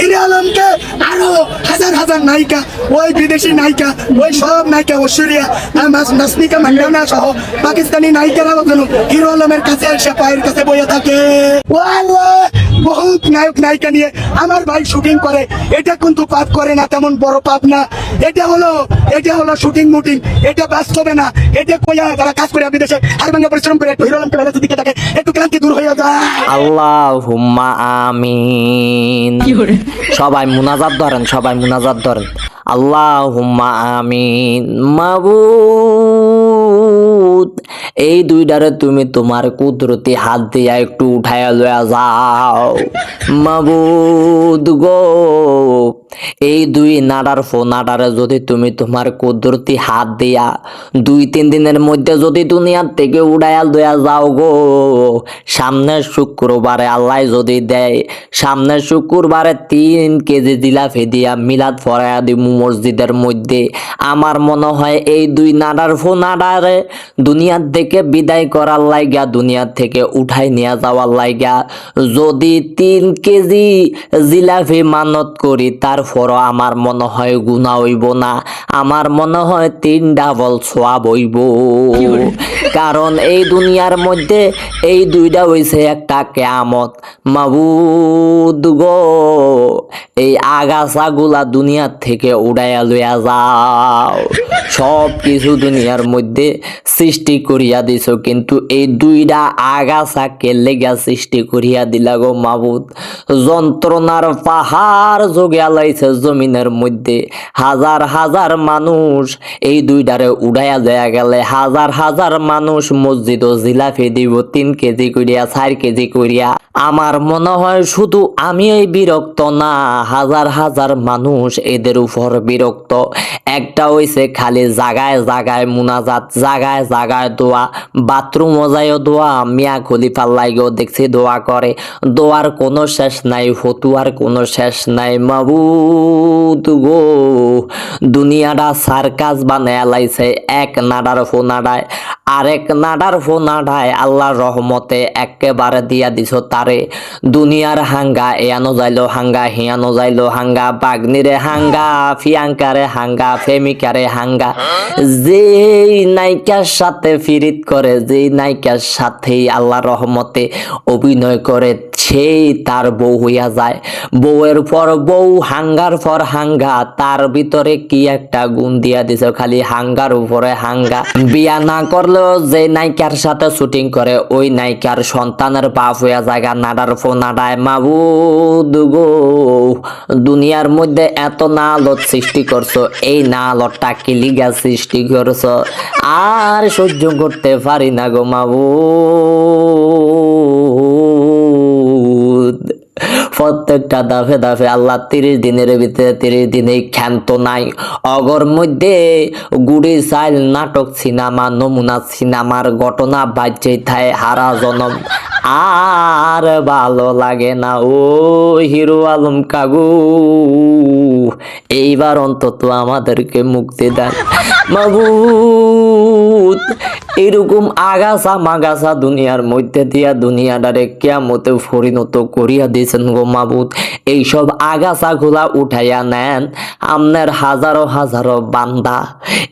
Hero আলমকে আরো হাজার হাজার নায়িকা, ওই বিদেশি নায়িকা, ওই সব নায়িকা ঐশ্বরিয়া নাসমিকা মান্দানা সহ পাকিস্তানি নায়িকারা যেন হিরো আলমের কাছে এসে পায়ের কাছে বইয়ে থাকে। ও আল্লাহ, বহুত নায়ক নায়িকা নিয়ে আমার ভাই শুটিং করে, এটা কিন্তু পাপ করে না, তেমন বড় পাপ না। এটা হলো শুটিং মুটিং, এটা বাস্তবে না। এটা কইয়া যারা কাজ করে বিদেশে আর ভাঙা পরিশ্রম করে একটু হিরো আলমকে বেলাতে দিকে থাকে, একটু ক্লান্তি দূর হয়ে যায়। আল্লাহুম্মা আমিন। সবাই মুনাজাত ধরেন, সবাই মুনাজাত ধরেন। আল্লাহুম্মা আমিন। মাবুদ, এই দুইটারে তুমি তোমার কুদরতি হাত দিয়া একটু উঠাইয়া লইয়া যাও। মাবুদ গো, এই দুই নাডার ফোনাডারে যদি তুমি তোমার কুদরতি হাত দিয়া 2-3 দিনের মধ্যে যদি দুনিয়ার থেকে উড়াইয়া লইয়া যাও গো, সামনের শুক্রবারে আল্লাহ যদি দেয়, সামনের শুক্রবারে 3 কেজি জিলাপি দিয়া মিলাদ ফরাইয়া দিব মসজিদের মধ্যে। আমার মনে হয় এই দুই নাডার ফোনাডারে দুনিয়ার থেকে বিদায় করার লাইগা, দুনিয়ার থেকে উঠাই নিয়ে যাওয়ার লাইগা যদি 3 কেজি জিলাপি মানত করি, তারপরও আমার মনে হয় গুনাহ হইব না, আমার মনে হয় 3 ডাবল সওয়াব হইব। কারণ এই দুনিয়ার মধ্যে এই দুইটা হইছে একটা কিয়ামত। মাবুদ গো, এই আগাছাগুলা দুনিয়ার থেকে উড়াইয়া লইয়া যাও। সব কিছু দুনিয়ার মধ্যে সৃষ্টি করিয়া দিছ, কিন্তু এই দুইটা আগাছা কে লেগা সৃষ্টি করিয়া দিলা গো মাবুদ? যন্ত্রণার পাহাড় জোগিয়া লাইছে জমিনের মধ্যে। হাজার হাজার মানুষ এই দুইটারে উড়াইয়া দেয়া গেলে হাজার হাজার মানুষ মসজিদ ও জিলাপি দিব 3 কেজি করিয়া, 4 কেজি করিয়া। আমার মনে হয় শুধু আমি এই বিরক্ত না, হাজার হাজার মানুষ এদের উপর বিরক্ত। একটা হইছে খালি জাগায় জাগায় মুনাজাত, জাগায় জাগায় দোয়া, বাথরুম যাইও দোয়া, মিয়া খলিফার লাগেও দেখছি দোয়া করে। দোয়ার কোনো শেষ নাই, ফতুয়ার কোনো শেষ নাই। মাবুদ গো, দুনিয়াটা সার্কাস বানায়া লাইছে এক নাডার ফোনাডায়, আরেক নাডার ফোনাডায় আল্লাহর রহমতে একেবারে দিয়া দিছ তারে। দুনিয়ার হাঙ্গা, এয়ানো যাইলো হাঙ্গা, হিয়ানো যাইলো হাঙ্গা, বাগনিরে হাঙ্গা, ফিয়াঙ্কারে হাঙ্গা, প্রেমিকারে হাঙ্গা। যেই নায়িকার সাথে ফিরিত করে, যেই নায়িকার সাথেই আল্লাহর রহমতে অভিনয় করে, সেই তার বউ হইয়া যায়। বউয়ের পর বউ, হাঙ্গার পর হাঙ্গা, তার ভিতরে কি একটা গুণ দিয়া দিছে, খালি হাঙ্গার উপরে হাঙ্গা। বিয়া না করলেও যে নায়িকার সাথে শুটিং করে ওই নায়িকার সন্তানের বাপ হইয়া জায়গা নাডার ফোনাডায়। মাবুদ গো, দুনিয়ার মধ্যে এত না আলোর সৃষ্টি করছো, এই না আলোরটা কি লিগা সৃষ্টি করছো? আর সহ্য করতে পারি না গো মাবুদ। প্রত্যেকটা দাফে দাফে আল্লাহ 30 দিনের ভিতরে 30 দিনে ক্ষান্ত নাই। অগর মধ্যে গুড়ি চাইল নাটক সিনেমা, নমুনা সিনেমার ঘটনা বাজে থায় হারা জনম। আর ভালো লাগে না ও হিরো আলম কাকু, এইবার অন্তত আমাদেরকে মুক্তি দেন মাবুদ। এরকম আগাছা মাগাছা দুনিয়ার মধ্যে দিয়া দুনিয়াটারে কিয়ামতে পরিণত করিয়া দিয়েছেন গো মাবুদ। এইসব আগাছা গুলা উঠাইয়া নেন। আপনার হাজারো হাজারো বান্দা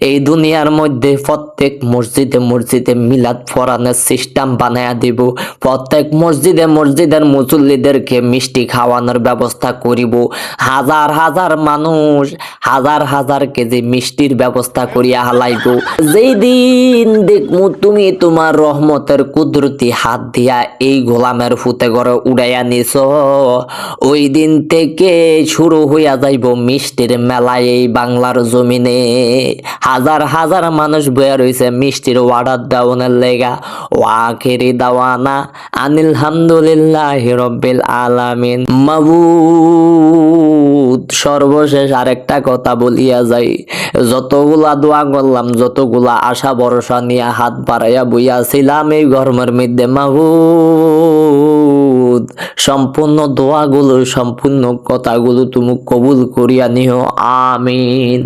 এই দুনিয়ার মধ্যে প্রত্যেক মসজিদে মসজিদে মিলাদ ফরানের সিস্টেম বানায়া দিব। প্রত্যেক মসজিদে মসজিদের মুসল্লিদেরকে মিষ্টি খাওয়ানোর ব্যবস্থা করিব। হাজার হাজার মানুষ হাজার হাজার কেজি মিষ্টির ব্যবস্থা করিয়া হালাইব। যেই দিন দেখমু তুমি তোমার রহমতের কুদরতি হাত দিয়া এই গোলামের ফুতে ঘরে উড়াইয়া নিছ, ওই দিন থেকে শুরু হইয়া যাইব মিষ্টির মেলা এই বাংলার জমিনে। হাজার হাজার মানুষ বইয়া রয়েছে মিষ্টির অর্ডার দেওয়ানের লেগা। ওয়াখিরি দাওয়ানা আনিল হামদুলিল্লাহি রাব্বিল আলামিন। মাবুদ, সর্বশেষ আরেকটা কথা বলিয়া যাই, যতগুলা দোয়া করলাম, যতগুলা আশা ভরসা নিয়ে হাত বাড়াইয়া বইয়াছিলাম এই গরমের মধ্যে, মাবুদ সম্পূর্ণ দোয়াগুলো, সম্পূর্ণ কথাগুলো তুমি কবুল করিয়া নিও, আমিন।